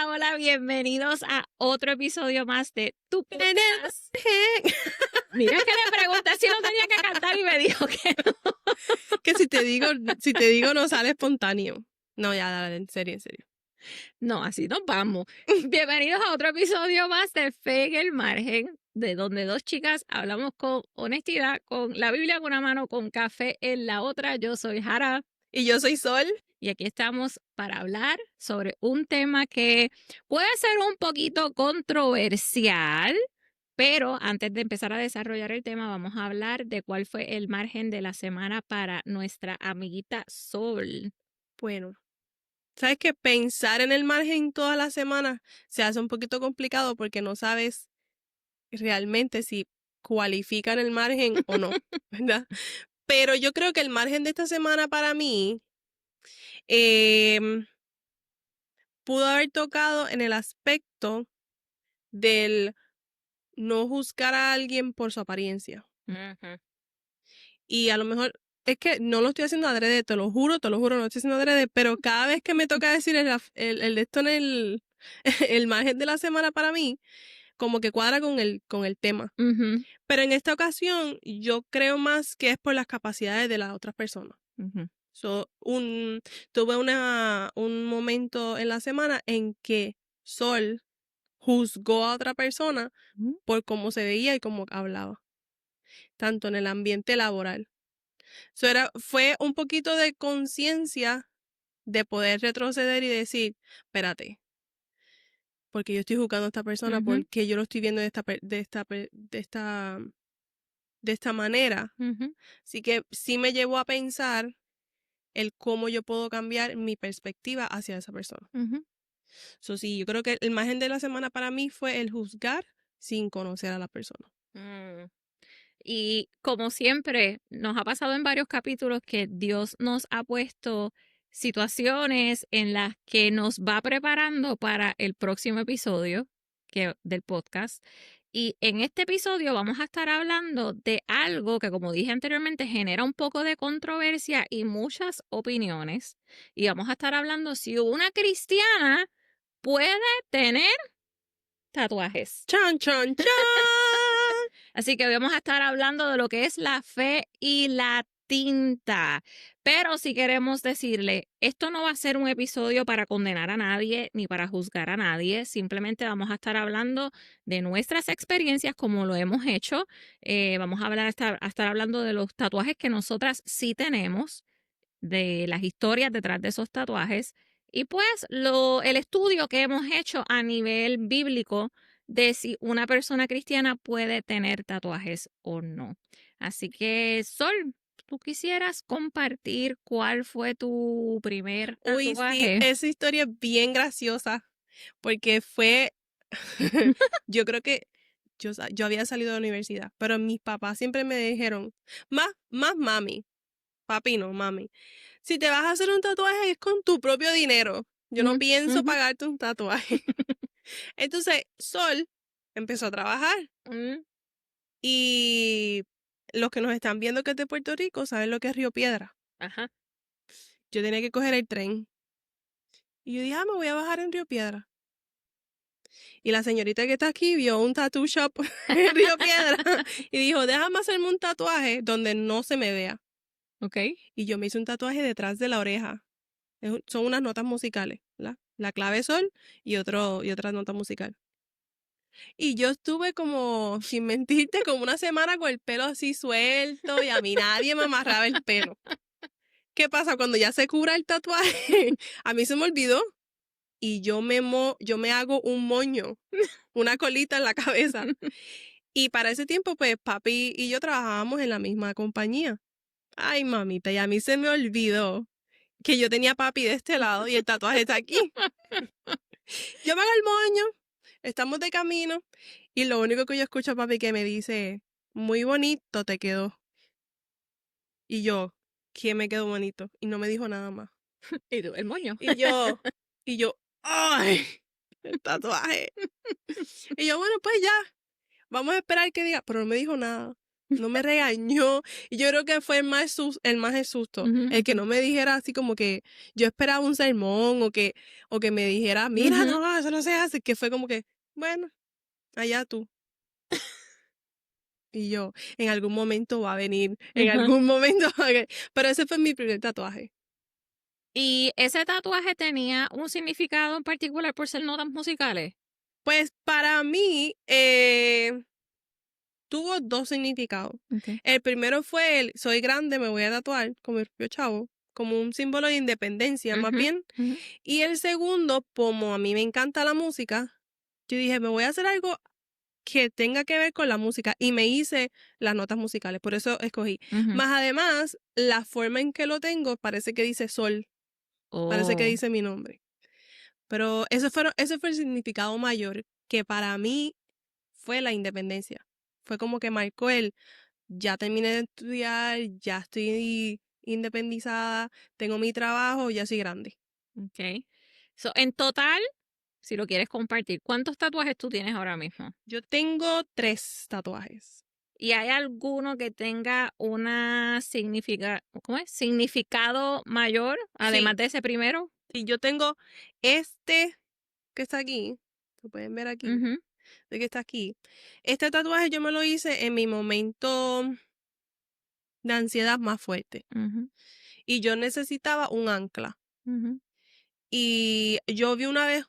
Hola, bienvenidos a otro episodio más de Tu Podcast. Mira que le pregunté si no tenía que cantar y me dijo que no. Que si te digo no sale espontáneo. No, ya, dale, en serio, en serio. No, así nos vamos. Bienvenidos a otro episodio más de Fe en el Margen, de donde dos chicas hablamos con honestidad, con la Biblia en una mano, con café en la otra. Yo soy Jara. Y yo soy Sol. Y aquí estamos para hablar sobre un tema que puede ser un poquito controversial, pero antes de empezar a desarrollar el tema, vamos a hablar de cuál fue el margen de la semana para nuestra amiguita Sol. Bueno, ¿sabes qué? Pensar en el margen toda la semana se hace un poquito complicado porque no sabes realmente si cualifica en el margen o no, ¿verdad? Pero yo creo que el margen de esta semana para mí pudo haber tocado en el aspecto del no juzgar a alguien por su apariencia. Ujú. Y a lo mejor es que no lo estoy haciendo adrede, te lo juro, no lo estoy haciendo adrede, pero cada vez que me toca decir el de esto en el margen de la semana para mí, como que cuadra con el tema. Ujú, Pero en esta ocasión, yo creo más que es por las capacidades de las otras personas. ujú. Tuve un momento en la semana en que Sol juzgó a otra persona por cómo se veía y cómo hablaba, tanto en el ambiente laboral. Fue un poquito de conciencia de poder retroceder y decir, espérate, porque yo estoy juzgando a esta persona, Ujú, porque yo lo estoy viendo de esta manera. ujú, Así que sí me llevó a pensar el cómo yo puedo cambiar mi perspectiva hacia esa persona. ujú. Sí, yo creo que el margen de la semana para mí fue el juzgar sin conocer a la persona. Mm. Y como siempre, nos ha pasado en varios capítulos que Dios nos ha puesto situaciones en las que nos va preparando para el próximo episodio del podcast. Y en este episodio vamos a estar hablando de algo que, como dije anteriormente, genera un poco de controversia y muchas opiniones. Y vamos a estar hablando si una cristiana puede tener tatuajes. ¡Chan, chan, chan! Así que hoy vamos a estar hablando de lo que es la fe y la tinta. Pero si queremos decirle, esto no va a ser un episodio para condenar a nadie ni para juzgar a nadie. Simplemente vamos a estar hablando de nuestras experiencias como lo hemos hecho. Vamos a estar hablando de los tatuajes que nosotras sí tenemos, de las historias detrás de esos tatuajes y pues el estudio que hemos hecho a nivel bíblico de si una persona cristiana puede tener tatuajes o no. Así que, Sol, ¿tú quisieras compartir cuál fue tu primer Uy, sí, tatuaje? esa historia es bien graciosa, porque fue, yo creo que yo había salido de la universidad, pero mis papás siempre me dijeron, más mami, papi no, mami, si te vas a hacer un tatuaje es con tu propio dinero, yo no pienso Ujú. pagarte un tatuaje. Entonces, Sol empezó a trabajar Mm, y los que nos están viendo que es de Puerto Rico saben lo que es Río Piedra. ajá. Yo tenía que coger el tren y yo dije, me voy a bajar en Río Piedra. Y la señorita que está aquí vio un tattoo shop en Río Piedra y dijo, déjame hacerme un tatuaje donde no se me vea. Ok. Y yo me hice un tatuaje detrás de la oreja. Son unas notas musicales, ¿verdad? La clave sol y otra nota musical. Y yo estuve como, sin mentirte, como una semana con el pelo así suelto y a mí nadie me amarraba el pelo. ¿Qué pasa? Cuando ya se cubra el tatuaje, a mí se me olvidó y yo me hago un moño, una colita en la cabeza. Y para ese tiempo, pues, papi y yo trabajábamos en la misma compañía. Ay, mamita, y a mí se me olvidó que yo tenía papi de este lado y el tatuaje está aquí. Yo me hago el moño, estamos de camino, y lo único que yo escucho a papi que me dice, muy bonito te quedó. Y yo, ¿qué me quedó bonito? Y no me dijo nada más. ¿Y tú, el moño? Y yo, ¡ay! El tatuaje. Y yo, bueno, pues ya, vamos a esperar que diga, pero no me dijo nada. no me regañó. Y yo creo que fue el más el susto. Ujú, El que no me dijera así como que yo esperaba un sermón o que me dijera, mira, ujú, no, eso no se hace. Que fue como que, bueno, allá tú. Y yo, en algún momento va a venir, en ujú. algún momento va a venir. Pero ese fue mi primer tatuaje. ¿Y ese tatuaje tenía un significado en particular por ser notas musicales? Pues para mí tuvo dos significados. Okay. El primero fue el soy grande, me voy a tatuar como el propio chavo, como un símbolo de independencia más Ujú, bien. ujú, Y el segundo, como a mí me encanta la música, yo dije, me voy a hacer algo que tenga que ver con la música y me hice las notas musicales, por eso escogí. ujú. Más además, la forma en que lo tengo parece que dice sol, parece que Oh, dice mi nombre. Pero ese fue el significado mayor, que para mí fue la independencia. Fue como que marcó ya terminé de estudiar, ya estoy independizada, tengo mi trabajo, ya soy grande. okay. So, en total, si lo quieres compartir, ¿cuántos tatuajes tú tienes ahora mismo? Yo tengo 3 tatuajes. ¿Y hay alguno que tenga ¿cómo es? Significado mayor, además Sí, de ese primero? sí, yo tengo este que está aquí, lo pueden ver aquí, Ujú, de que está aquí. Este tatuaje yo me lo hice en mi momento de ansiedad más fuerte ujú, y yo necesitaba un ancla. ujú, Y yo vi una vez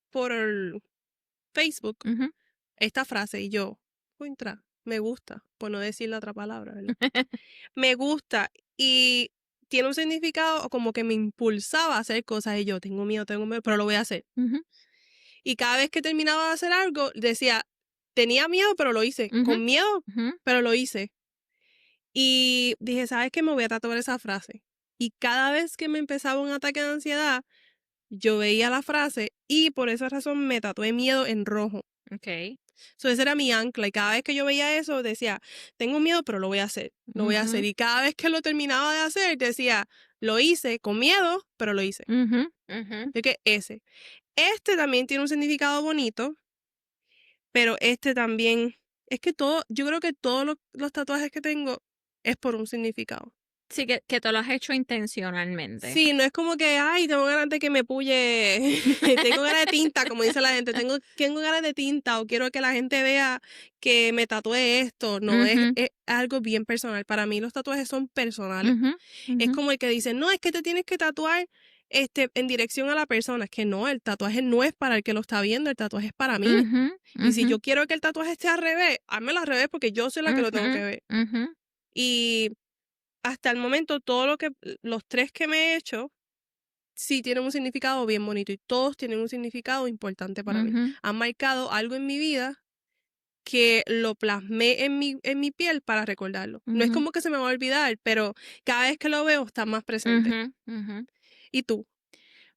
por el Facebook ujú. esta frase y yo, contra, me gusta, por no decir la otra palabra, ¿verdad? Me gusta y tiene un significado como que me impulsaba a hacer cosas y yo tengo miedo, pero lo voy a hacer. Ujú, Y cada vez que terminaba de hacer algo, decía, tenía miedo, pero lo hice, ujú, con miedo, ujú, pero lo hice. Y dije, ¿sabes qué? Me voy a tatuar esa frase. Y cada vez que me empezaba un ataque de ansiedad, yo veía la frase y por esa razón me tatué miedo en rojo. okay. So, ese era mi ancla y cada vez que yo veía eso decía, tengo miedo, pero lo voy a hacer, lo voy a hacer. Ujú, Y cada vez que lo terminaba de hacer decía, lo hice con miedo, pero lo hice. ujú, ujú. Así que ese. Este también tiene un significado bonito, pero este también, es que todo, yo creo que todos los tatuajes que tengo es por un significado. Sí, que te lo has hecho intencionalmente. Sí, no es como que, ay, tengo ganas de que me puye, tengo ganas de tinta, como dice la gente, tengo ganas de tinta o quiero que la gente vea que me tatué esto. No, Ujú, es algo bien personal. Para mí los tatuajes son personales. ujú, Es ujú, como el que dice, no, es que te tienes que tatuar en dirección a la persona. Es que no, el tatuaje no es para el que lo está viendo, el tatuaje es para mí. ujú, Y si ujú, yo quiero que el tatuaje esté al revés, házmelo al revés porque yo soy la que lo tengo que ujú, ver. ujú. Y hasta el momento, los 3 que me he hecho, sí tienen un significado bien bonito y todos tienen un significado importante para mí. Ujú, Han marcado algo en mi vida que lo plasmé en mi piel para recordarlo. No es ujú, como que se me va a olvidar, pero cada vez que lo veo está más presente. ujú, ujú. ¿Y tú?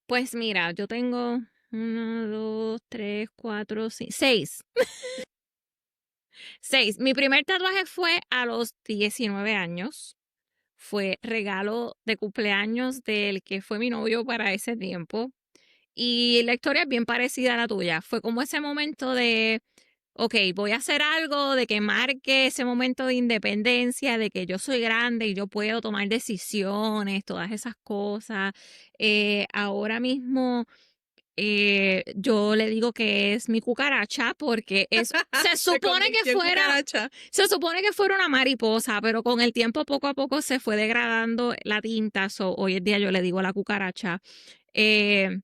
Pues mira, yo tengo uno, dos, tres, cuatro, seis. Seis. Mi primer tatuaje fue a los 19 años. Fue regalo de cumpleaños del que fue mi novio para ese tiempo. Y la historia es bien parecida a la tuya. Fue como ese momento de, ok, voy a hacer algo de que marque ese momento de independencia, de que yo soy grande y yo puedo tomar decisiones, todas esas cosas. Ahora mismo yo le digo que es mi cucaracha porque Se convirtió en cucaracha. se supone que fuera una mariposa, pero con el tiempo poco a poco se fue degradando la tinta. So, hoy en día yo le digo la cucaracha. Eh,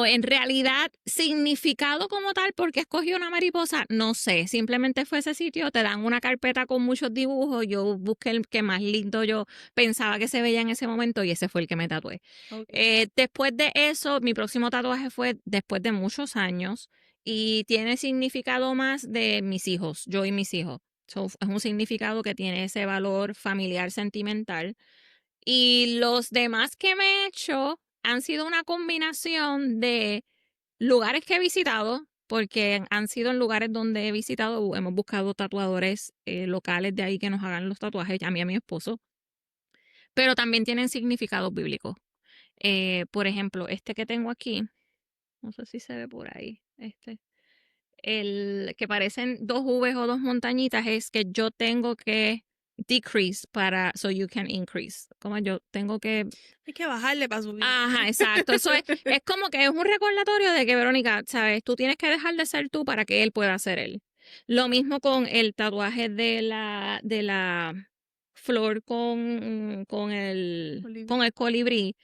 en realidad, significado como tal, ¿por qué escogí una mariposa? No sé, simplemente fue ese sitio, te dan una carpeta con muchos dibujos, yo busqué el que más lindo yo pensaba que se veía en ese momento y ese fue el que me tatué. Okay. Después de eso, mi próximo tatuaje fue después de muchos años y tiene significado más de mis hijos, yo y mis hijos. Es un significado que tiene ese valor familiar sentimental. Y los demás que me he hecho han sido una combinación de lugares que he visitado, porque han sido en lugares donde he visitado, hemos buscado tatuadores locales de ahí que nos hagan los tatuajes, a mí y a mi esposo, pero también tienen significados bíblicos. Por ejemplo, este que tengo aquí, no sé si se ve por ahí, este. que parecen dos V's o dos montañitas es que yo tengo que decrease para so you can increase. Como yo tengo que... Hay que bajarle para subir. Ajá, exacto. Eso es como que es un recordatorio de que, Verónica, ¿sabes? Tú tienes que dejar de ser tú para que él pueda ser él. Lo mismo con el tatuaje de la flor con el colibrí.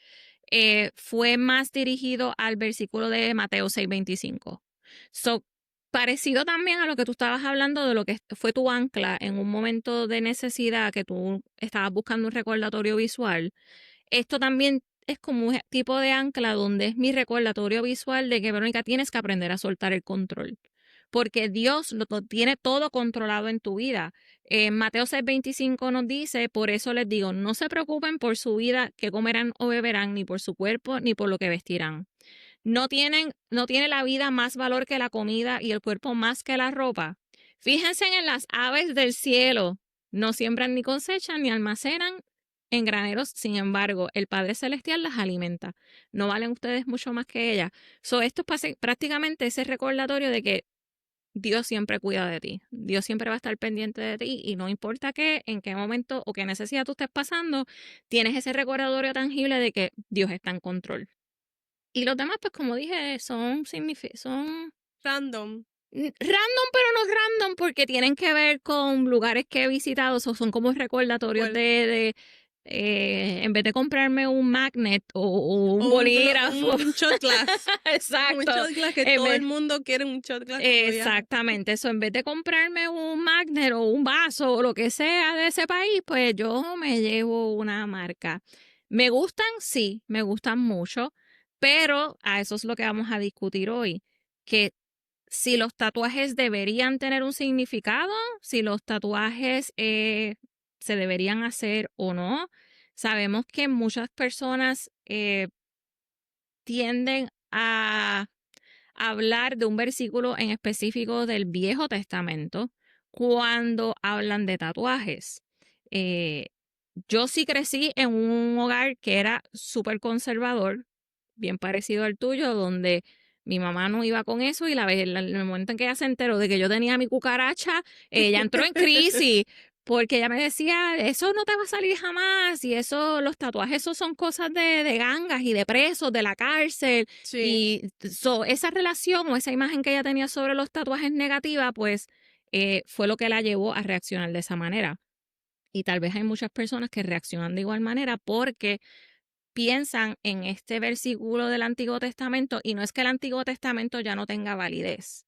Fue más dirigido al versículo de Mateo 6:25. So, parecido también a lo que tú estabas hablando de lo que fue tu ancla en un momento de necesidad que tú estabas buscando un recordatorio visual. Esto también es como un tipo de ancla donde es mi recordatorio visual de que, Verónica, tienes que aprender a soltar el control. Porque Dios lo tiene todo controlado en tu vida. Mateo 6:25 nos dice, por eso les digo, no se preocupen por su vida, que comerán o beberán, ni por su cuerpo, ni por lo que vestirán. No tiene la vida más valor que la comida y el cuerpo más que la ropa. Fíjense en las aves del cielo. No siembran ni cosechan ni almacenan en graneros, sin embargo, el Padre Celestial las alimenta. No valen ustedes mucho más que ellas. Esto es prácticamente ese recordatorio de que Dios siempre cuida de ti. Dios siempre va a estar pendiente de ti y no importa qué, en qué momento o qué necesidad tú estés pasando, tienes ese recordatorio tangible de que Dios está en control. Y los demás, pues como dije, son Random. random, pero no random porque tienen que ver con lugares que he visitado, son como recordatorios ¿Cuál? en vez de comprarme un magnet o un bolígrafo. Un shot glass. Un Exacto. shot glass que En todo vez- el mundo quiere un shot glass cuando viaja. Exactamente, eso en vez de comprarme un magnet o un vaso o lo que sea de ese país, pues yo me llevo una marca. Me gustan, sí, me gustan mucho, pero a eso es lo que vamos a discutir hoy, que si los tatuajes deberían tener un significado, si los tatuajes se deberían hacer o no. Sabemos que muchas personas tienden a hablar de un versículo en específico del Viejo Testamento cuando hablan de tatuajes. Eh, yo sí crecí en un hogar que era súper conservador, bien parecido al tuyo, donde mi mamá no iba con eso y en el momento en que ella se enteró de que yo tenía mi cucaracha, ella entró en crisis porque ella me decía, eso no te va a salir jamás y eso, los tatuajes, eso son cosas de gangas y de presos, de la cárcel. Sí. Y esa relación o esa imagen que ella tenía sobre los tatuajes negativa, pues fue lo que la llevó a reaccionar de esa manera. Y tal vez hay muchas personas que reaccionan de igual manera porque piensan en este versículo del Antiguo Testamento y no es que el Antiguo Testamento ya no tenga validez.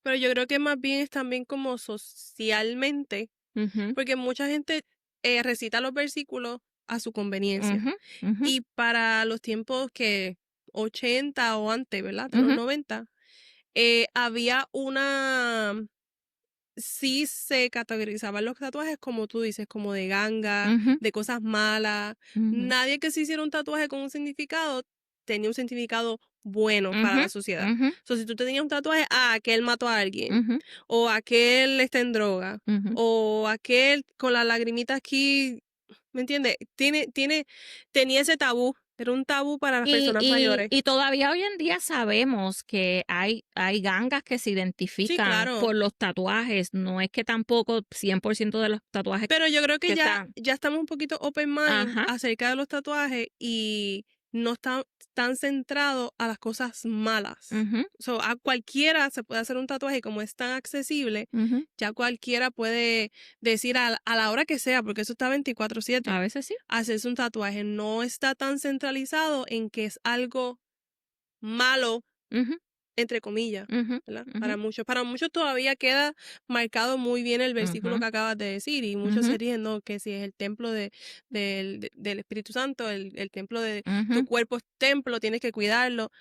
Pero yo creo que más bien es también como socialmente, Ujú, porque mucha gente recita los versículos a su conveniencia. ujú, ujú, Y para los tiempos que 80 o antes, ¿verdad? De los ujú, 90, había sí se categorizaban los tatuajes como tú dices, como de ganga, ujú, de cosas malas. ujú, Nadie que se hiciera un tatuaje con un significado tenía un significado bueno para ujú, la sociedad. ujú, O sea, si tú tenías un tatuaje, aquel mató a alguien, ujú, o aquel está en droga, ujú. o aquel con la lagrimita aquí, ¿me entiendes? Tenía ese tabú, era un tabú para las Y, personas y, mayores. y todavía hoy en día sabemos que hay gangas que se Sí, identifican claro. por los tatuajes. No es que tampoco 100% de los tatuajes Pero yo creo que que están. ya estamos un poquito open mind Ajá. acerca de los tatuajes y no están tan centrados a las cosas malas. Ujú, So, a cualquiera se puede hacer un tatuaje y como es tan accesible, ujú. ya cualquiera puede decir a la hora que sea, porque eso está 24/7, A veces sí. hacerse un tatuaje. No está tan centralizado en que es algo malo, Ujú, entre comillas, ujú, ¿verdad? ujú, Para muchos todavía queda marcado muy bien el versículo ujú, que acabas de decir y muchos ujú, se ríen, ¿no? Que si es el templo del Espíritu Santo, el templo de tu ujú, cuerpo es templo, tienes que cuidarlo,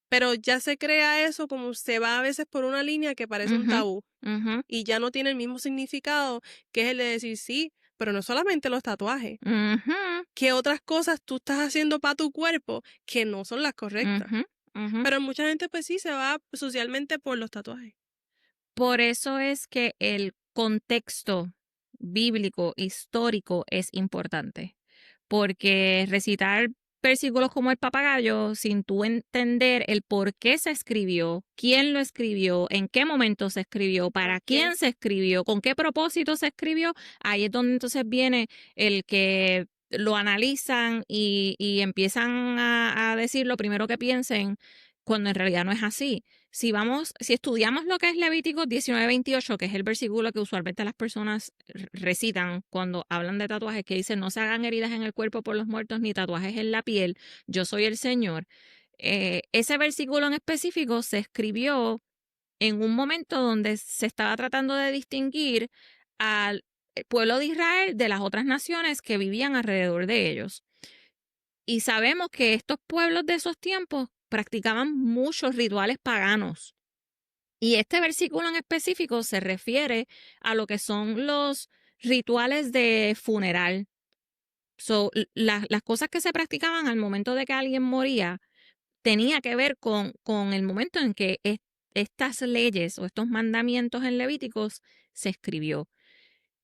pero ya se crea eso como se va a veces por una línea que parece un ujú, tabú ujú, y ya no tiene el mismo significado que es el de decir sí, pero no solamente los tatuajes, ujú, ¿qué otras cosas tú estás haciendo para tu cuerpo que no son las correctas? ujú, ujú. Pero mucha gente pues sí se va socialmente por los tatuajes. Por eso es que el contexto bíblico, histórico, es importante. Porque recitar versículos como el papagayo sin tú entender el por qué se escribió, quién lo escribió, en qué momento se escribió, para quién se escribió, con qué propósito se escribió, ahí es donde entonces viene el que lo analizan y empiezan a decir lo primero que piensen cuando en realidad no es así. Si estudiamos lo que es Levítico 19:28, que es el versículo que usualmente las personas recitan cuando hablan de tatuajes, que dice, no se hagan heridas en el cuerpo por los muertos ni tatuajes en la piel, yo soy el Señor. Ese versículo en específico se escribió en un momento donde se estaba tratando de distinguir al pueblo de Israel de las otras naciones que vivían alrededor de ellos. Y sabemos que estos pueblos de esos tiempos practicaban muchos rituales paganos. Y este versículo en específico se refiere a lo que son los rituales de funeral. Las cosas que se practicaban al momento de que alguien moría tenía que ver con el momento en que estas leyes o estos mandamientos en Levíticos se escribió.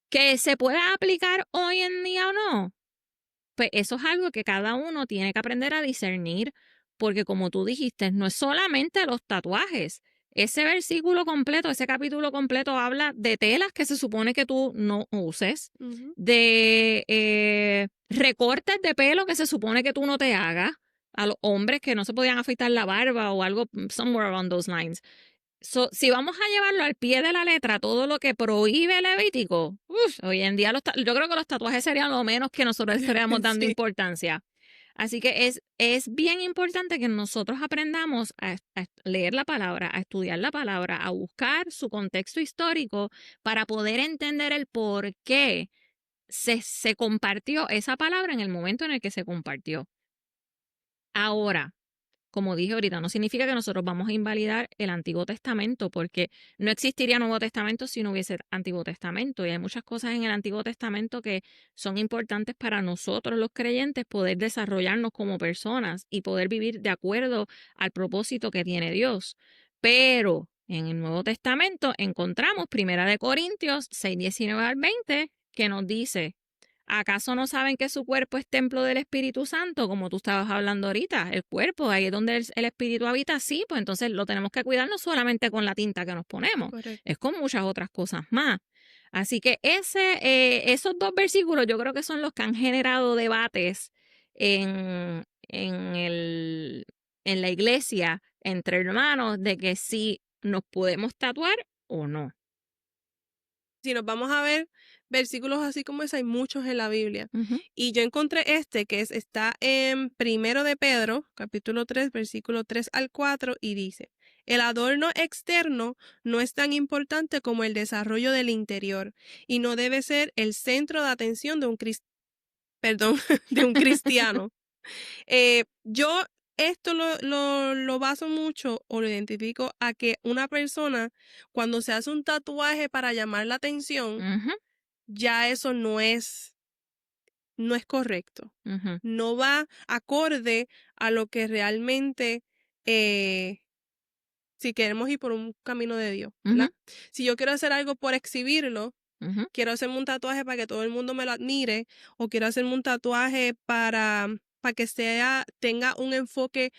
¿Que se pueda aplicar hoy en día o no? Pues eso es algo que cada uno tiene que aprender a discernir, porque como tú dijiste, no es solamente los tatuajes. Ese versículo completo, ese capítulo completo habla de telas que se supone que tú no uses, de recortes de pelo que se supone que tú no te hagas, a los hombres que no se podían afeitar la barba o algo, somewhere around those lines. Si vamos a llevarlo al pie de la letra, todo lo que prohíbe Levítico, hoy en día yo creo que los tatuajes serían lo menos que nosotros estaríamos dando importancia. Así que es bien importante que nosotros aprendamos a leer la palabra, a estudiar la palabra, a buscar su contexto histórico para poder entender el por qué se compartió esa palabra en el momento en el que se compartió. Ahora, como dije ahorita, no significa que nosotros vamos a invalidar el Antiguo Testamento, porque no existiría Nuevo Testamento si no hubiese Antiguo Testamento. Y hay muchas cosas en el Antiguo Testamento que son importantes para nosotros los creyentes poder desarrollarnos como personas y poder vivir de acuerdo al propósito que tiene Dios. Pero en el Nuevo Testamento encontramos 1 Corintios 6:19-20, que nos dice: ¿acaso no saben que su cuerpo es templo del Espíritu Santo? Como tú estabas hablando ahorita, el cuerpo, ahí es donde el Espíritu habita, sí, pues entonces lo tenemos que cuidar no solamente con la tinta que nos ponemos, Correcto. es con muchas otras cosas más. Así que esos dos versículos yo creo que son los que han generado debates en la iglesia entre hermanos de que si nos podemos tatuar o no. Si nos vamos a ver versículos así como ese, hay muchos en la Biblia. Y yo encontré este que está en 1 de Pedro, capítulo 3, versículo 3-4, y dice: el adorno externo no es tan importante como el desarrollo del interior, y no debe ser el centro de atención de un de un cristiano. Yo esto lo baso mucho o lo identifico a que una persona, cuando se hace un tatuaje para llamar la atención, ya eso no es correcto. No va acorde a lo que realmente, si queremos ir por un camino de Dios, ¿verdad? Si yo quiero hacer algo por exhibirlo, quiero hacerme un tatuaje para que todo el mundo me lo admire, o quiero hacerme un tatuaje para que tenga un enfoque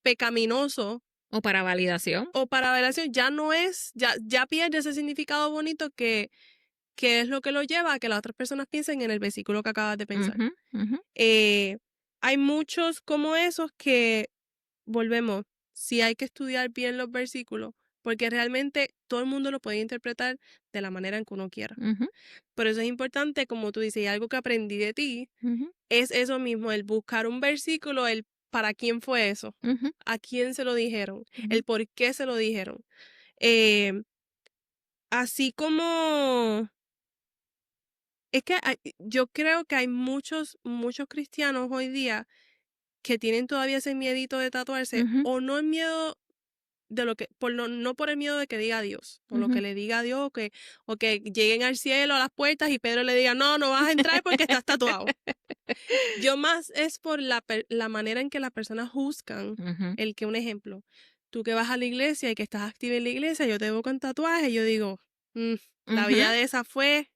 pecaminoso O para validación. o para validación, ya no es, ya pierde ese significado bonito que es lo que lo lleva a que las otras personas piensen en el versículo que acabas de pensar. Hay muchos como esos que, volvemos, sí hay que estudiar bien los versículos, porque realmente todo el mundo lo puede interpretar de la manera en que uno quiera. Por eso es importante, como tú dices, y algo que aprendí de ti, es eso mismo, el buscar un versículo, el para quién fue eso, a quién se lo dijeron, el por qué se lo dijeron. Así como es que yo creo que hay muchos cristianos hoy día que tienen todavía ese miedito de tatuarse, o no el miedo de lo que, no por el miedo de que diga Dios, o lo que le diga a Dios, o que lleguen al cielo a las puertas y Pedro le diga: no vas a entrar porque estás tatuado. Yo más es por la manera en que las personas juzgan el que, un ejemplo, tú que vas a la iglesia y que estás activa en la iglesia, yo te veo con tatuaje, yo digo, la vida de esa fue,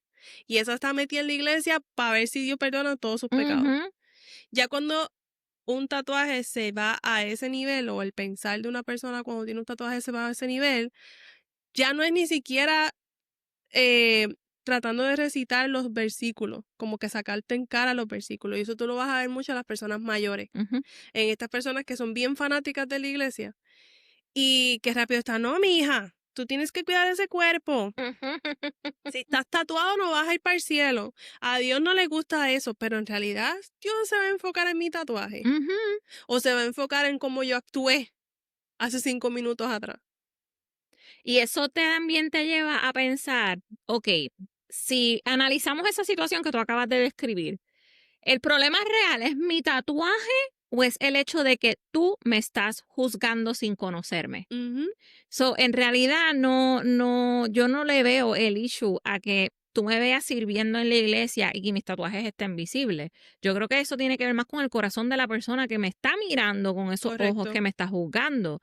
y esa está metida en la iglesia para ver si Dios perdona todos sus pecados. Ya cuando un tatuaje se va a ese nivel, o el pensar de una persona cuando tiene un tatuaje se va a ese nivel, ya no es ni siquiera eh, tratando de recitar los versículos, como que sacarte en cara los versículos. Y eso tú lo vas a ver mucho en las personas mayores, Ujú. en estas personas que son bien fanáticas de la iglesia y que rápido están, no, mi hija, tú tienes que cuidar ese cuerpo. Si estás tatuado no vas a ir para el cielo. A Dios no le gusta eso, pero en realidad Dios se va a enfocar en mi tatuaje. Ujú. O se va a enfocar en cómo yo actué hace 5 minutos atrás. Y eso también te lleva a pensar, ok, si analizamos esa situación que tú acabas de describir, ¿el problema real es mi tatuaje o es el hecho de que tú me estás juzgando sin conocerme? Ujú, So, en realidad yo no le veo el issue a que tú me veas sirviendo en la iglesia y que mis tatuajes estén visibles. Yo creo que eso tiene que ver más con el corazón de la persona que me está mirando con esos ojos correcto. que me está juzgando.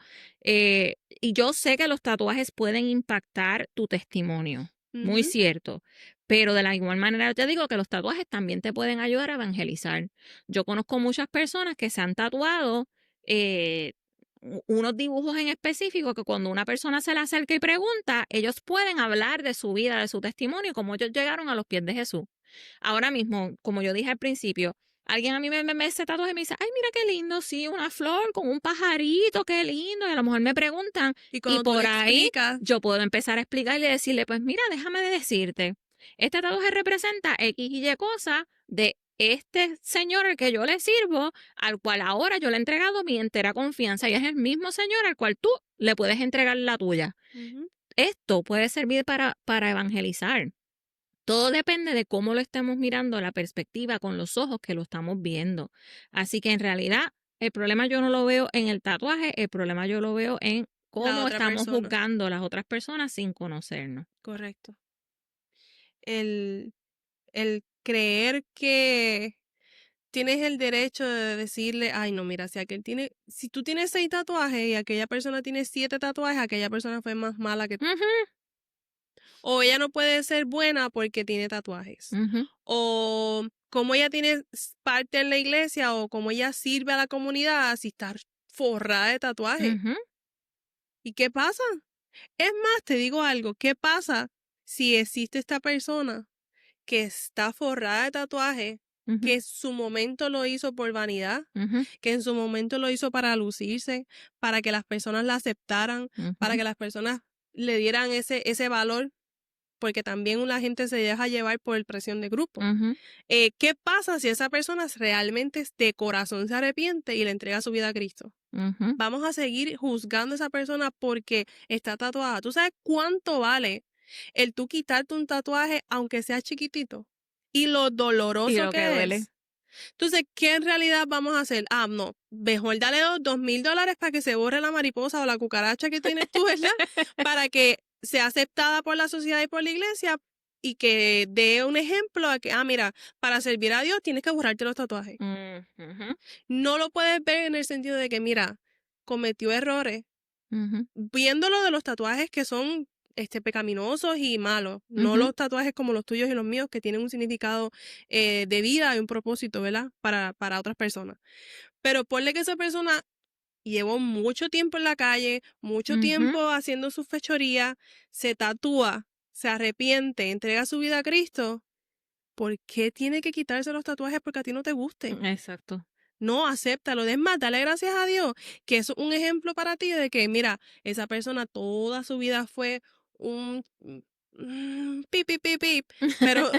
Y yo sé que los tatuajes pueden impactar tu testimonio, muy Ujú, cierto. Pero de la igual manera yo te digo que los tatuajes también te pueden ayudar a evangelizar. Yo conozco muchas personas que se han tatuado eh, unos dibujos en específico que cuando una persona se le acerca y pregunta, ellos pueden hablar de su vida, de su testimonio y cómo ellos llegaron a los pies de Jesús. Ahora mismo, como yo dije al principio, alguien a mí me hace tatuaje y me dice, ay, mira qué lindo, sí, una flor con un pajarito, qué lindo. Y a lo mejor me preguntan y y cuando tú le por ahí explicas, yo puedo empezar a explicarle y decirle, pues mira, déjame de decirte, este tatuaje representa X y Y cosa de este señor al que yo le sirvo, al cual ahora yo le he entregado mi entera confianza y es el mismo señor al cual tú le puedes entregar la tuya. ujú, Esto puede servir para evangelizar. Todo depende de cómo lo estemos mirando, la perspectiva, con los ojos que lo estamos viendo. Así que en realidad el problema yo no lo veo en el tatuaje, el problema yo lo veo en la cómo otra estamos persona. juzgando a las otras personas sin conocernos. Correcto. El, el creer que tienes el derecho de decirle, ay, no, mira, si tú tienes 6 tatuajes y aquella persona tiene 7 tatuajes, aquella persona fue más mala que tú. Ujú, O ella no puede ser buena porque tiene tatuajes. ujú, O como ella tiene parte en la iglesia o como ella sirve a la comunidad si está forrada de tatuajes. ujú, ¿Y qué pasa? Es más, te digo algo, ¿qué pasa si existe esta persona que está forrada de tatuajes, ujú, que en su momento lo hizo por vanidad, ujú, que en su momento lo hizo para lucirse, para que las personas la aceptaran, para ujú, que las personas le dieran ese valor, porque también la gente se deja llevar por presión de grupo? ujú, ¿Qué pasa si esa persona realmente de corazón se arrepiente y le entrega su vida a Cristo? ujú. Vamos a seguir juzgando a esa persona porque está tatuada. ¿Tú sabes cuánto vale el tú quitarte un tatuaje aunque sea chiquitito? Y lo Y doloroso lo que que duele. es. Entonces, ¿qué en realidad vamos a hacer? Ah, no, mejor dale $2,000 para que se borre la mariposa o la cucaracha que tienes tú, ¿verdad? Para que sea aceptada por la sociedad y por la iglesia y que dé un ejemplo a que, mira, para servir a Dios tienes que borrarte los tatuajes. Mm, ujú, No lo puedes ver en el sentido de que, mira, cometió errores, ujú, viéndolo de los tatuajes que son pecaminosos y malos, no ujú, los tatuajes como los tuyos y los míos que tienen un significado de vida y un propósito, ¿verdad? Para otras personas. Pero ponle que esa persona llevó mucho tiempo en la calle, mucho ujú, tiempo haciendo sus fechorías, se tatúa, se arrepiente, entrega su vida a Cristo. ¿Por qué tiene que quitarse los tatuajes porque a ti no te gusten? exacto. No, acéptalo. Es más, dale gracias a Dios que es un ejemplo para ti de que, mira, esa persona toda su vida fue un pip, pip, pip, pip, pero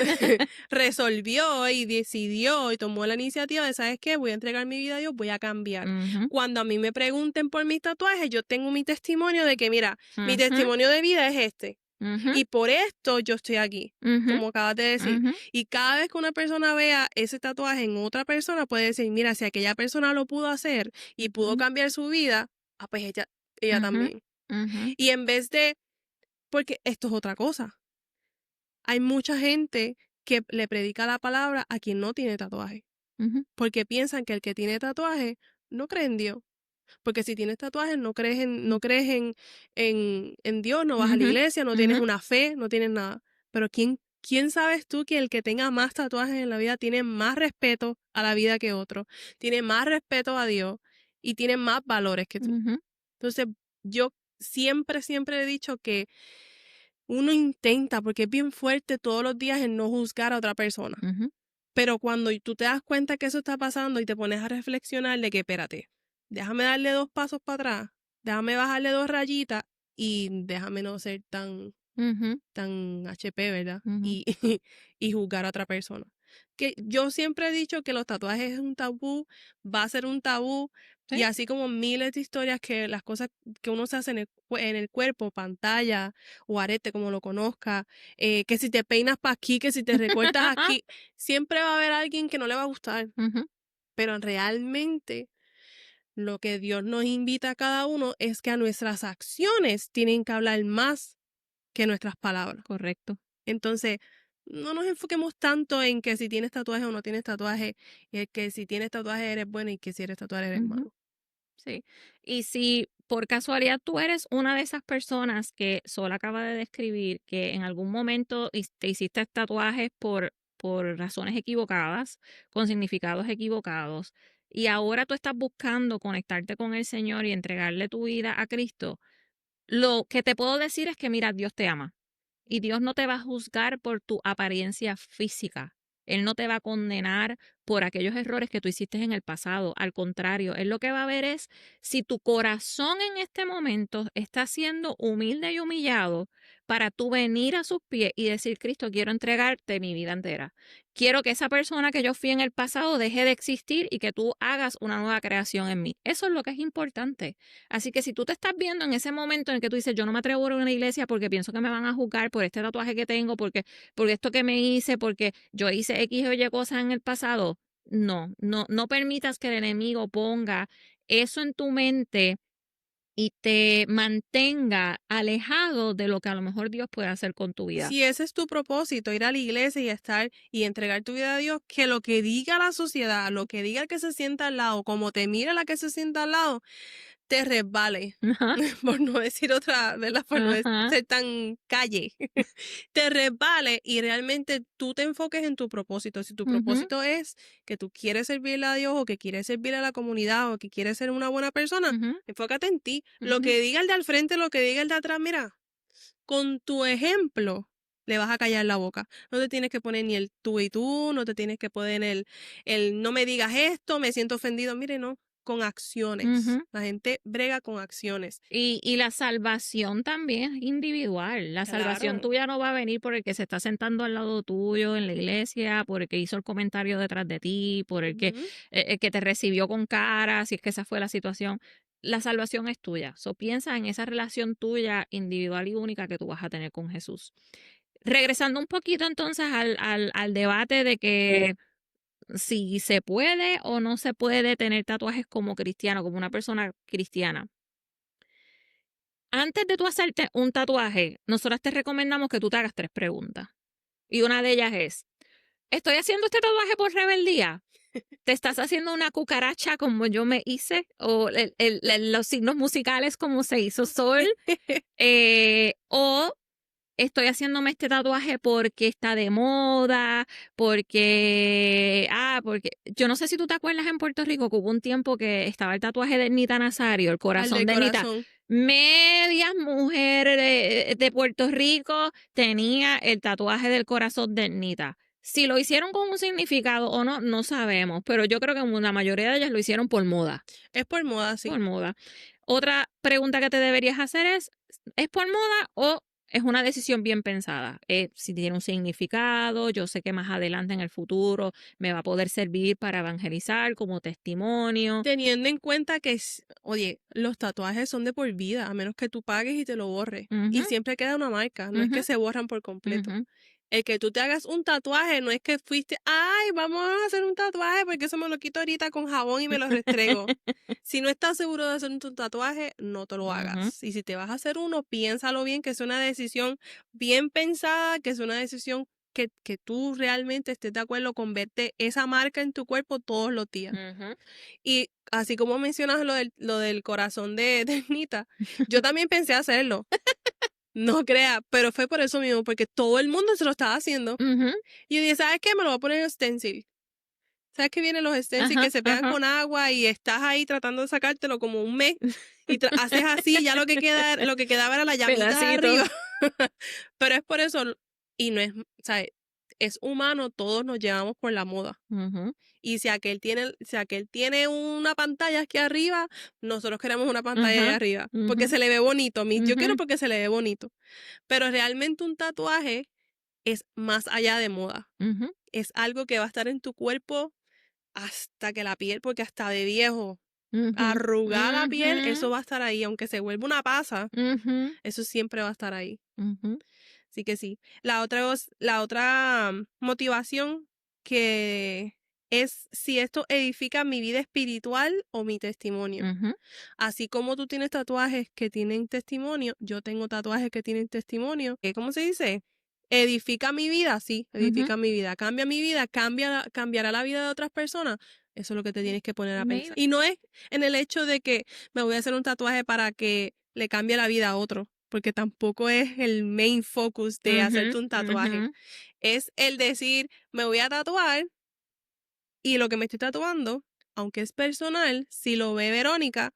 resolvió y decidió y tomó la iniciativa de, ¿sabes qué? Voy a entregar mi vida a Dios, voy a cambiar. Ujú, Cuando a mí me pregunten por mis tatuajes, yo tengo mi testimonio de que, mira, mi ujú, testimonio de vida es este. ujú, Y por esto yo estoy aquí, ujú, como acabas de decir. ujú, Y cada vez que una persona vea ese tatuaje en otra persona, puede decir, mira, si aquella persona lo pudo hacer y pudo ujú, cambiar su vida, pues ella ujú, también. ujú, Y en vez de, porque esto es otra cosa, hay mucha gente que le predica la palabra a quien no tiene tatuaje, ujú, porque piensan que el que tiene tatuaje no cree en Dios. Porque si tienes tatuajes, no crees en Dios, no vas a la ujú, iglesia, no tienes ujú, una fe, no tienes nada. Pero ¿quién sabes tú que el que tenga más tatuajes en la vida tiene más respeto a la vida que otro, tiene más respeto a Dios y tiene más valores que tú? Ujú, Entonces, yo siempre he dicho que uno intenta, porque es bien fuerte todos los días en no juzgar a otra persona. ujú, Pero cuando tú te das cuenta que eso está pasando y te pones a reflexionar de que, espérate, déjame darle 2 pasos para atrás, déjame bajarle 2 rayitas y déjame no ser ujú, tan HP, ¿verdad? ujú. Y, y juzgar a otra persona. Que yo siempre he dicho que los tatuajes es un tabú, va a ser un tabú, y Sí. así como miles de historias que las cosas que uno se hace en el cuerpo, pantalla o arete, como lo conozca, que si te peinas para aquí, que si te recortas aquí, siempre va a haber alguien que no le va a gustar, Ujú, pero realmente lo que Dios nos invita a cada uno es que a nuestras acciones tienen que hablar más que nuestras palabras. correcto. Entonces, no nos enfoquemos tanto en que si tienes tatuaje o no tienes tatuaje, que si tienes tatuaje eres bueno y que si eres tatuaje eres Ujú. malo. Sí. Y si por casualidad tú eres una de esas personas que Sol acaba de describir, que en algún momento te hiciste tatuajes por razones equivocadas, con significados equivocados, y ahora tú estás buscando conectarte con el Señor y entregarle tu vida a Cristo, lo que te puedo decir es que, mira, Dios te ama. Y Dios no te va a juzgar por tu apariencia física. Él no te va a condenar por aquellos errores que tú hiciste en el pasado. Al contrario, Él lo que va a ver es si tu corazón en este momento está siendo humilde y humillado para tú venir a sus pies y decir, Cristo, quiero entregarte mi vida entera. Quiero que esa persona que yo fui en el pasado deje de existir y que tú hagas una nueva creación en mí. Eso es lo que es importante. Así que si tú te estás viendo en ese momento en el que tú dices, yo no me atrevo a ir a una iglesia porque pienso que me van a juzgar por este tatuaje que tengo, porque esto que me hice, porque yo hice X o Y cosas en el pasado, no permitas que el enemigo ponga eso en tu mente y te mantenga alejado de lo que a lo mejor Dios puede hacer con tu vida. Si ese es tu propósito, ir a la iglesia y estar y entregar tu vida a Dios, que lo que diga la sociedad, lo que diga el que se sienta al lado, como te mira la que se sienta al lado, te resbale. Ajá, Por no decir otra, ¿verdad? Por no ajá, ser tan calle, te resbale y realmente tú te enfoques en tu propósito. Si tu ujú, propósito es que tú quieres servirle a Dios o que quieres servir a la comunidad o que quieres ser una buena persona, ujú, enfócate en ti. Lo ujú, que diga el de al frente, lo que diga el de atrás, mira, con tu ejemplo le vas a callar la boca. No te tienes que poner ni el tú y tú, no te tienes que poner el no me digas esto, me siento ofendido. Mire, no, con acciones. ujú. La gente brega con acciones. Y la salvación también es individual. La salvación Claro. tuya no va a venir por el que se está sentando al lado tuyo en la iglesia, por el que hizo el comentario detrás de ti, por Ujú. el que te recibió con cara, si es que esa fue la situación. La salvación es tuya. So, piensa en esa relación tuya individual y única que tú vas a tener con Jesús. Regresando un poquito entonces al debate de que si se puede o no se puede tener tatuajes como cristiano, como una persona cristiana. Antes de tú hacerte un tatuaje, nosotras te recomendamos que tú te hagas 3 preguntas. Y una de ellas es, ¿estoy haciendo este tatuaje por rebeldía? ¿Te estás haciendo una cucaracha como yo me hice? ¿O los signos musicales como se hizo Sol? ¿O estoy haciéndome este tatuaje porque está de moda? Porque yo no sé si tú te acuerdas en Puerto Rico que hubo un tiempo que estaba el tatuaje de Nita Nazario, el Al corazón del de Nita. corazón. Medias mujeres de Puerto Rico tenía el tatuaje del corazón de Nita. Si lo hicieron con un significado o no, no sabemos, pero yo creo que la mayoría de ellas lo hicieron por moda, Es por moda, por sí. moda. Otra pregunta que te deberías hacer ¿es por moda o es una decisión bien pensada? Si tiene un significado, yo sé que más adelante en el futuro me va a poder servir para evangelizar como testimonio. Teniendo en cuenta que, oye, los tatuajes son de por vida, a menos que tú pagues y te lo borres. Y Ujú, siempre queda una marca, no es ujú, que se borran por completo. ujú. El que tú te hagas un tatuaje no es que fuiste, ay, vamos a hacer un tatuaje porque eso me lo quito ahorita con jabón y me lo restrego. Si no estás seguro de hacer un tatuaje, no te lo Ujú, hagas. Y si te vas a hacer uno, piénsalo bien, que es una decisión bien pensada, que es una decisión que tú realmente estés de acuerdo con verte esa marca en tu cuerpo todos los días. ujú. Y así como mencionas lo del corazón de Nita, yo también pensé hacerlo. No crea, pero fue por eso mismo, porque todo el mundo se lo estaba haciendo. Ujú. Y yo dije, ¿sabes qué? Me lo voy a poner en stencil. ¿Sabes que vienen los stencils Ajá, que se pegan ajá. con agua y estás ahí tratando de sacártelo como un mes y haces así, ya lo que quedaba era la llamita de Pedacito. arriba. Pero es por eso, y no es, ¿sabes? Es humano, todos nos llevamos por la moda. Ujú, Y si aquel tiene una pantalla aquí arriba, nosotros queremos una pantalla ahí ajá, arriba. Porque ujú, se le ve bonito. Yo quiero ujú, porque se le ve bonito. Pero realmente un tatuaje es más allá de moda. ujú, Es algo que va a estar en tu cuerpo hasta que la piel, porque hasta de viejo, ujú, arrugada la piel, eso ujú, va a estar ahí. Aunque se vuelva una pasa, ujú, eso siempre va a estar ahí. ujú, Así que sí. La otra motivación que es si esto edifica mi vida espiritual o mi testimonio. ujú, Así como tú tienes tatuajes que tienen testimonio, yo tengo tatuajes que tienen testimonio. ¿Cómo se dice? Edifica mi vida, sí, ujú. edifica mi vida. Cambia mi vida, cambiará la vida de otras personas. Eso es lo que te tienes que poner a pensar. Maybe. Y no es en el hecho de que me voy a hacer un tatuaje para que le cambie la vida a otro, porque tampoco es el main focus de Ujú, hacerte un tatuaje. ujú, Es el decir, me voy a tatuar y lo que me estoy tatuando, aunque es personal, si lo ve Verónica,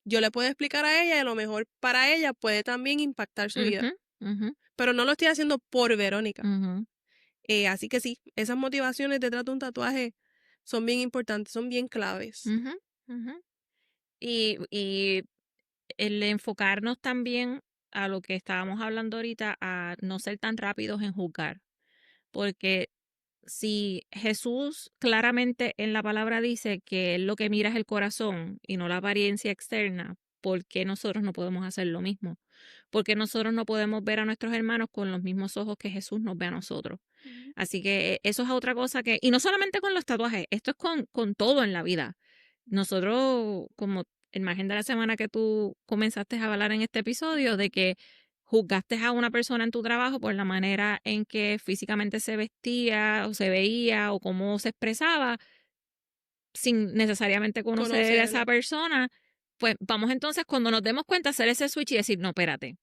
yo le puedo explicar a ella y a lo mejor para ella puede también impactar su vida. ujú, ujú, Pero no lo estoy haciendo por Verónica. ujú, Así que sí, esas motivaciones detrás de un tatuaje son bien importantes, son bien claves. ujú, ujú. Y el enfocarnos también a lo que estábamos hablando ahorita, a no ser tan rápidos en juzgar, porque si Jesús claramente en la palabra dice que él lo que mira es el corazón y no la apariencia externa, ¿por qué nosotros no podemos hacer lo mismo? Porque nosotros no podemos ver a nuestros hermanos con los mismos ojos que Jesús nos ve a nosotros. Ujú. Así que eso es otra cosa que, y no solamente con los tatuajes, esto es con todo en la vida. Nosotros, como el margen de la semana que tú comenzaste a hablar en este episodio, de que juzgaste a una persona en tu trabajo por la manera en que físicamente se vestía o se veía o cómo se expresaba, sin necesariamente conocer a esa Conocerla. persona, pues vamos entonces cuando nos demos cuenta hacer ese switch y decir, no, espérate,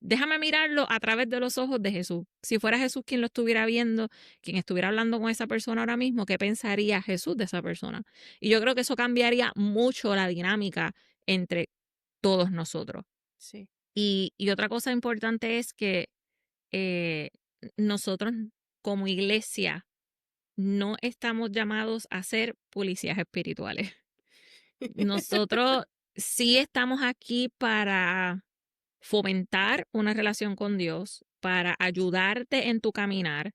déjame mirarlo a través de los ojos de Jesús. Si fuera Jesús quien lo estuviera viendo, quien estuviera hablando con esa persona ahora mismo, ¿qué pensaría Jesús de esa persona? Y yo creo que eso cambiaría mucho la dinámica entre todos nosotros. Sí. Y otra cosa importante es que eh, nosotros como iglesia no estamos llamados a ser policías espirituales. Nosotros sí estamos aquí para fomentar una relación con Dios, para ayudarte en tu caminar,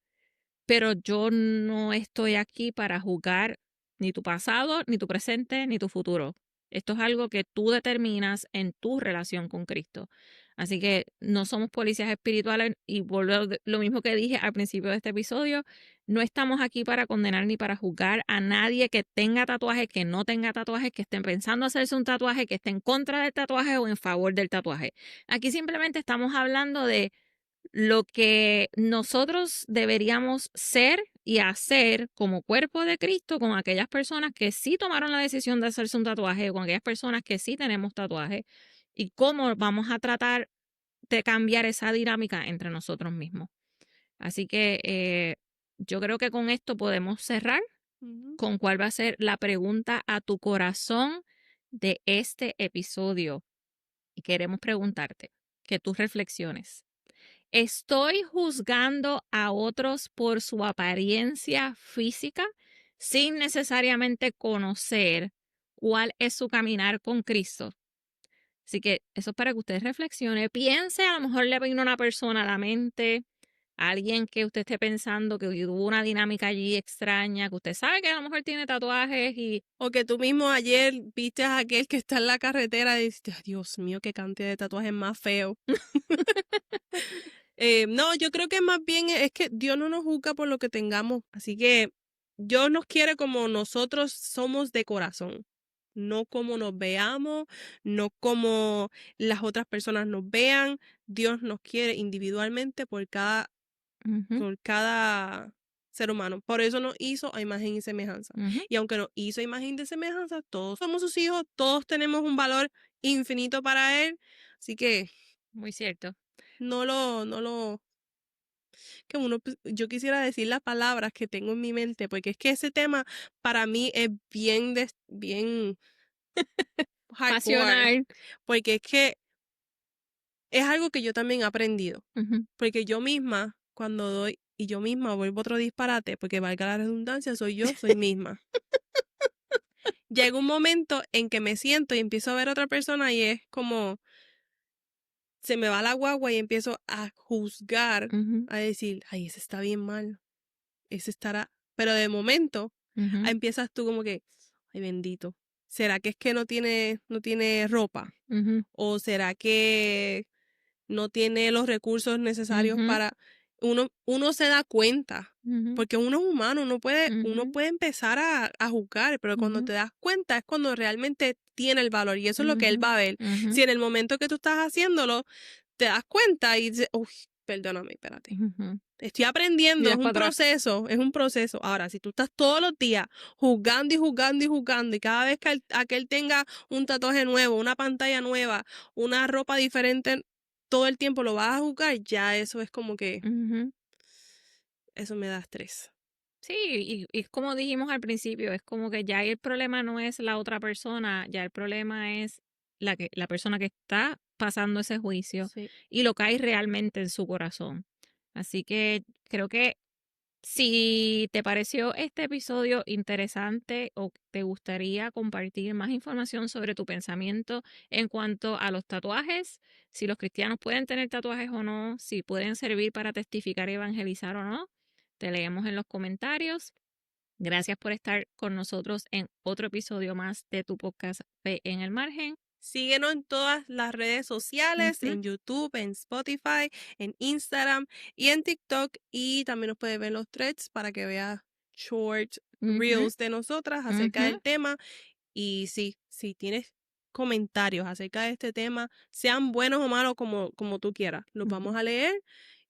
pero yo no estoy aquí para juzgar ni tu pasado, ni tu presente, ni tu futuro. Esto es algo que tú determinas en tu relación con Cristo. Así que no somos policías espirituales y por lo mismo que dije al principio de este episodio, no estamos aquí para condenar ni para juzgar a nadie que tenga tatuajes, que no tenga tatuajes, que estén pensando hacerse un tatuaje, que esté en contra del tatuaje o en favor del tatuaje. Aquí simplemente estamos hablando de lo que nosotros deberíamos ser y hacer como cuerpo de Cristo con aquellas personas que sí tomaron la decisión de hacerse un tatuaje, con aquellas personas que sí tenemos tatuaje, y cómo vamos a tratar de cambiar esa dinámica entre nosotros mismos. Así que yo creo que con esto podemos cerrar Ujú. con cuál va a ser la pregunta a tu corazón de este episodio. Y queremos preguntarte que tú reflexiones. ¿Estoy juzgando a otros por su apariencia física sin necesariamente conocer cuál es su caminar con Cristo? Así que eso es para que usted reflexione. Piense, a lo mejor le vino una persona a la mente, alguien que usted esté pensando que hubo una dinámica allí extraña, que usted sabe que a lo mejor tiene tatuajes y... O que tú mismo ayer viste a aquel que está en la carretera y dices, "Ay, Dios mío, qué cantidad de tatuajes más feos". No, yo creo que más bien es que Dios no nos juzga por lo que tengamos. Así que Dios nos quiere como nosotros somos de corazón. No como nos veamos, no como las otras personas nos vean. Dios nos quiere individualmente Ujú, por cada ser humano. Por eso nos hizo a imagen y semejanza. ujú, Y aunque nos hizo a imagen de semejanza, todos somos sus hijos, todos tenemos un valor infinito para Él. Así que muy cierto. no lo, que uno, yo quisiera decir las palabras que tengo en mi mente, porque es que ese tema para mí es bien hardcore, Pasional. porque es que es algo que yo también he aprendido, Ujú, porque yo misma, cuando doy, y yo misma vuelvo otro disparate, porque valga la redundancia, soy misma. Llega un momento en que me siento y empiezo a ver a otra persona y es como, se me va la guagua y empiezo a juzgar, ujú, a decir, ay, ese está bien mal, ese estará, pero de momento ujú, empiezas tú como que, ay, bendito, ¿será que es que no tiene ropa? ujú, ¿O será que no tiene los recursos necesarios ujú, para... Uno se da cuenta, ujú, porque uno es humano, uno ujú, puede empezar a juzgar, pero cuando ujú, te das cuenta es cuando realmente tiene el valor y eso es lo que él ujú, va a ver. ujú, Si en el momento que tú estás haciéndolo, te das cuenta y dices, uy, perdóname, espérate. ujú. Estoy Y aprendiendo, das para atrás. es un proceso. Ahora, si tú estás todos los días juzgando y juzgando y juzgando y cada vez que aquel tenga un tatuaje nuevo, una pantalla nueva, una ropa diferente, todo el tiempo lo vas a juzgar, ya eso es como que, Ujú. eso me da estrés. Sí, y como dijimos al principio, es como que ya el problema no es la otra persona, ya el problema es la persona que está pasando ese juicio Sí. y lo que hay realmente en su corazón. Así que creo que si te pareció este episodio interesante o te gustaría compartir más información sobre tu pensamiento en cuanto a los tatuajes, si los cristianos pueden tener tatuajes o no, si pueden servir para testificar y evangelizar o no, te leemos en los comentarios. Gracias por estar con nosotros en otro episodio más de tu podcast Fe en el Margen. Síguenos en todas las redes sociales, Ujú, en YouTube, en Spotify, en Instagram y en TikTok. Y también nos puedes ver los threads para que veas short ujú, reels de nosotras acerca ujú, del tema. Y sí, si tienes comentarios acerca de este tema, sean buenos o malos como tú quieras, los ujú, vamos a leer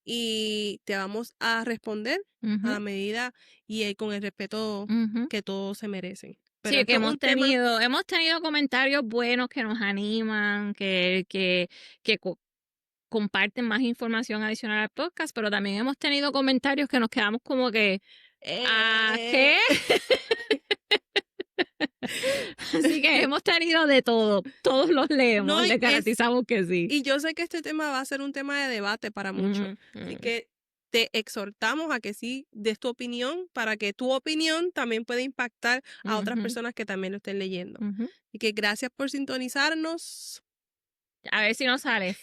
y te vamos a responder a ujú, la medida y con el respeto ujú. que todos se merecen. Pero Sí, que esto es un tema, hemos tenido comentarios buenos que nos animan, que comparten más información adicional al podcast, pero también hemos tenido comentarios que nos quedamos como que, ¿ah, eh, qué? Así que hemos tenido de todo, todos los leemos, no les garantizamos que sí. y yo sé que este tema va a ser un tema de debate para muchos, Ujú, así ujú, que te exhortamos a que sí des tu opinión para que tu opinión también pueda impactar a otras ujú, personas que también lo estén leyendo. ujú. Y que gracias por sintonizarnos, A ver si nos sale.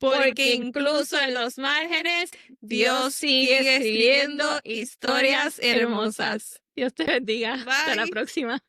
porque Porque incluso incluso en en los márgenes, Dios Dios sigue sigue escribiendo escribiendo historias historias hermosas. hermosas. Dios te bendiga. Hasta la Bye. próxima.